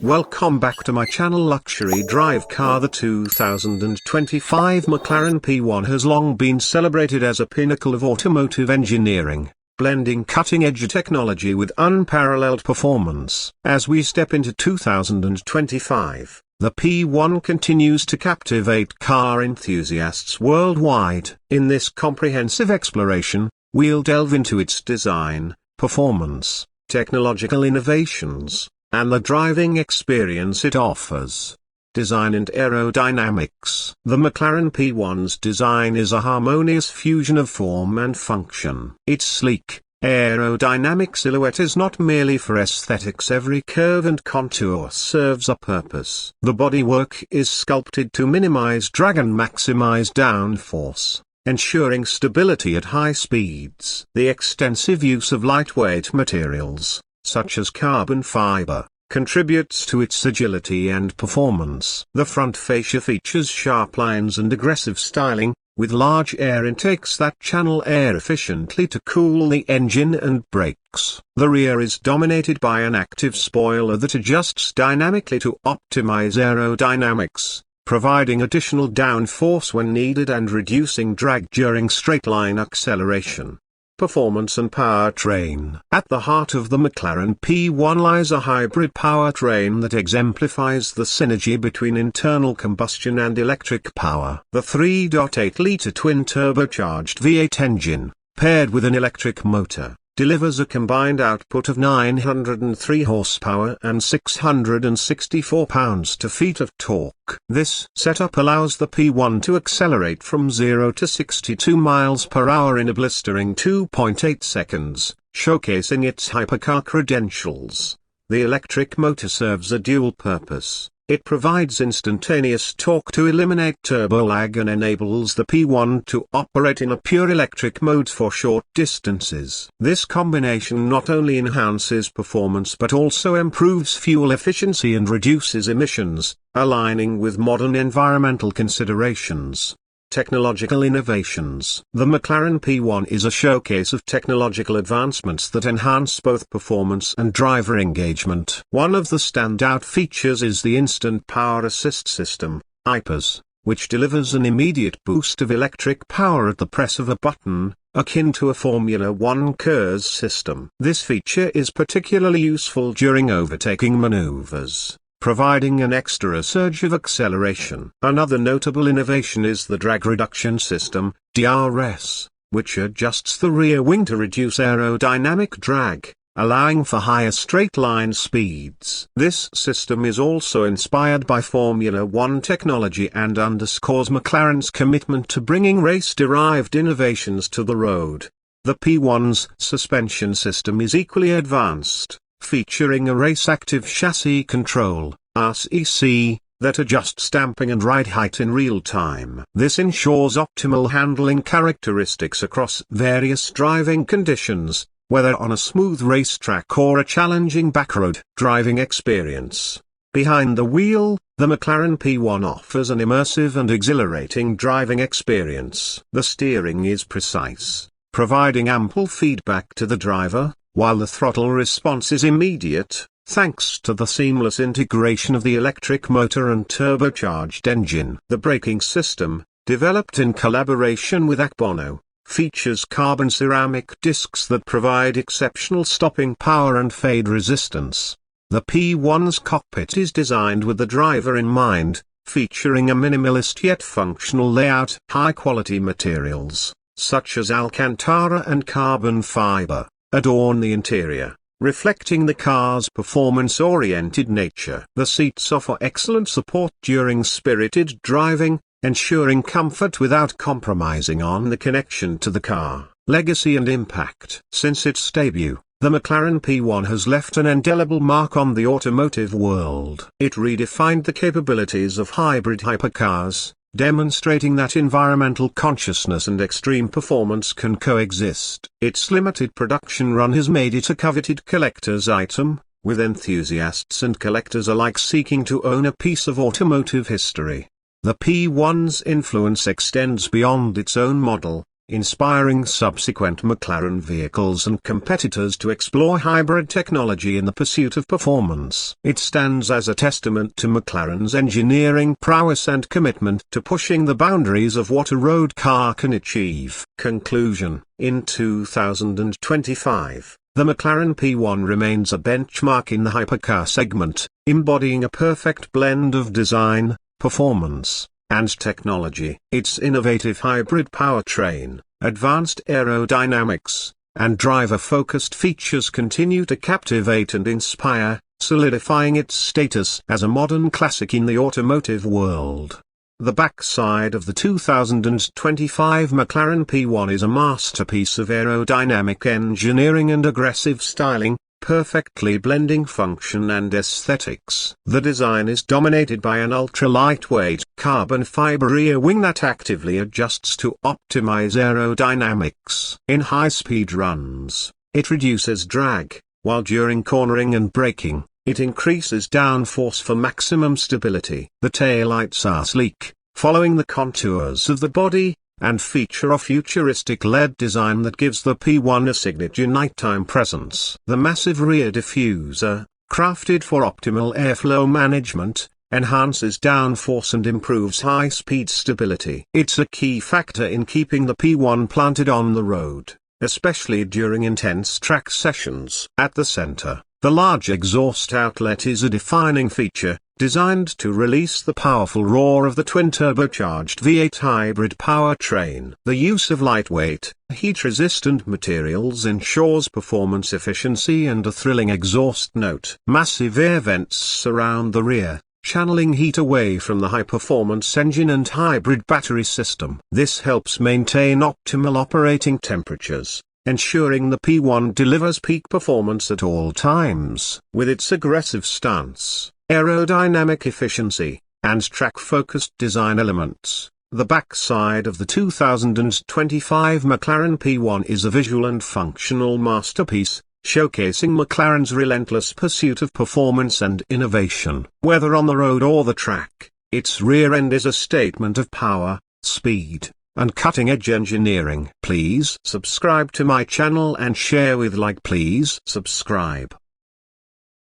Welcome back to my channel. Luxury drive car. The 2025 McLaren P1 has long been celebrated as a pinnacle of automotive engineering, blending cutting-edge technology with unparalleled performance. As we step into 2025, the P1 continues to captivate car enthusiasts worldwide. In this comprehensive exploration, we'll delve into its design, performance, technological innovations, and the driving experience it offers. Design and aerodynamics. The McLaren P1's design is a harmonious fusion of form and function. Its sleek, aerodynamic silhouette is not merely for aesthetics. Every curve and contour serves a purpose. The bodywork is sculpted to minimize drag and maximize downforce, ensuring stability at high speeds. The extensive use of lightweight materials, such as carbon fiber, contributes to its agility and performance. The front fascia features sharp lines and aggressive styling, with large air intakes that channel air efficiently to cool the engine and brakes. The rear is dominated by an active spoiler that adjusts dynamically to optimize aerodynamics, providing additional downforce when needed and reducing drag during straight-line acceleration. Performance and powertrain. At the heart of the McLaren P1 lies a hybrid powertrain that exemplifies the synergy between internal combustion and electric power. The 3.8-litre twin-turbocharged V8 engine, paired with an electric motor, delivers a combined output of 903 horsepower and 664 pounds-feet of torque. This setup allows the P1 to accelerate from 0 to 62 miles per hour in a blistering 2.8 seconds, showcasing its hypercar credentials. The electric motor serves a dual purpose. It provides instantaneous torque to eliminate turbo lag and enables the P1 to operate in a pure electric mode for short distances. This combination not only enhances performance but also improves fuel efficiency and reduces emissions, aligning with modern environmental considerations. Technological innovations. The McLaren P1 is a showcase of technological advancements that enhance both performance and driver engagement. One of the standout features is the Instant Power Assist System, IPAS, which delivers an immediate boost of electric power at the press of a button, akin to a Formula One KERS system. This feature is particularly useful during overtaking maneuvers, providing an extra surge of acceleration. Another notable innovation is the drag reduction system, DRS, which adjusts the rear wing to reduce aerodynamic drag, allowing for higher straight-line speeds. This system is also inspired by Formula One technology and underscores McLaren's commitment to bringing race-derived innovations to the road. The P1's suspension system is equally advanced, featuring a race-active chassis control, RCC, that adjusts damping and ride height in real time. This ensures optimal handling characteristics across various driving conditions, whether on a smooth racetrack or a challenging backroad driving experience. Behind the wheel, the McLaren P1 offers an immersive and exhilarating driving experience. The steering is precise, providing ample feedback to the driver, while the throttle response is immediate, thanks to the seamless integration of the electric motor and turbocharged engine. The braking system, developed in collaboration with Bono, features carbon ceramic discs that provide exceptional stopping power and fade resistance. The P1's cockpit is designed with the driver in mind, featuring a minimalist yet functional layout. High-quality materials, such as Alcantara and carbon fiber, adorn the interior, reflecting the car's performance-oriented nature. The seats offer excellent support during spirited driving, ensuring comfort without compromising on the connection to the car. Legacy and impact. Since its debut, the McLaren P1 has left an indelible mark on the automotive world. It redefined the capabilities of hybrid hypercars, demonstrating that environmental consciousness and extreme performance can coexist. Its limited production run has made it a coveted collector's item, with enthusiasts and collectors alike seeking to own a piece of automotive history. The P1's influence extends beyond its own model, inspiring subsequent McLaren vehicles and competitors to explore hybrid technology in the pursuit of performance. It stands as a testament to McLaren's engineering prowess and commitment to pushing the boundaries of what a road car can achieve. Conclusion: in 2025, the McLaren P1 remains a benchmark in the hypercar segment, embodying a perfect blend of design, performance, and technology. Its innovative hybrid powertrain, advanced aerodynamics, and driver-focused features continue to captivate and inspire, solidifying its status as a modern classic in the automotive world. The backside of the 2025 McLaren P1 is a masterpiece of aerodynamic engineering and aggressive styling, perfectly blending function and aesthetics. The design is dominated by an ultra-lightweight carbon fiber rear wing that actively adjusts to optimize aerodynamics. In high-speed runs, it reduces drag, while during cornering and braking, it increases downforce for maximum stability. The taillights are sleek, following the contours of the body, and feature a futuristic LED design that gives the P1 a signature nighttime presence. The massive rear diffuser, crafted for optimal airflow management, enhances downforce and improves high-speed stability. It's a key factor in keeping the P1 planted on the road, especially during intense track sessions. At the center, the large exhaust outlet is a defining feature, designed to release the powerful roar of the twin-turbocharged V8 hybrid powertrain. The use of lightweight, heat-resistant materials ensures performance efficiency and a thrilling exhaust note. Massive air vents surround the rear, channeling heat away from the high-performance engine and hybrid battery system. This helps maintain optimal operating temperatures, ensuring the P1 delivers peak performance at all times. With its aggressive stance, aerodynamic efficiency, and track-focused design elements, the backside of the 2025 McLaren P1 is a visual and functional masterpiece, showcasing McLaren's relentless pursuit of performance and innovation. Whether on the road or the track, its rear end is a statement of power, speed, and cutting-edge engineering. Please subscribe to my channel and share with like. Please subscribe.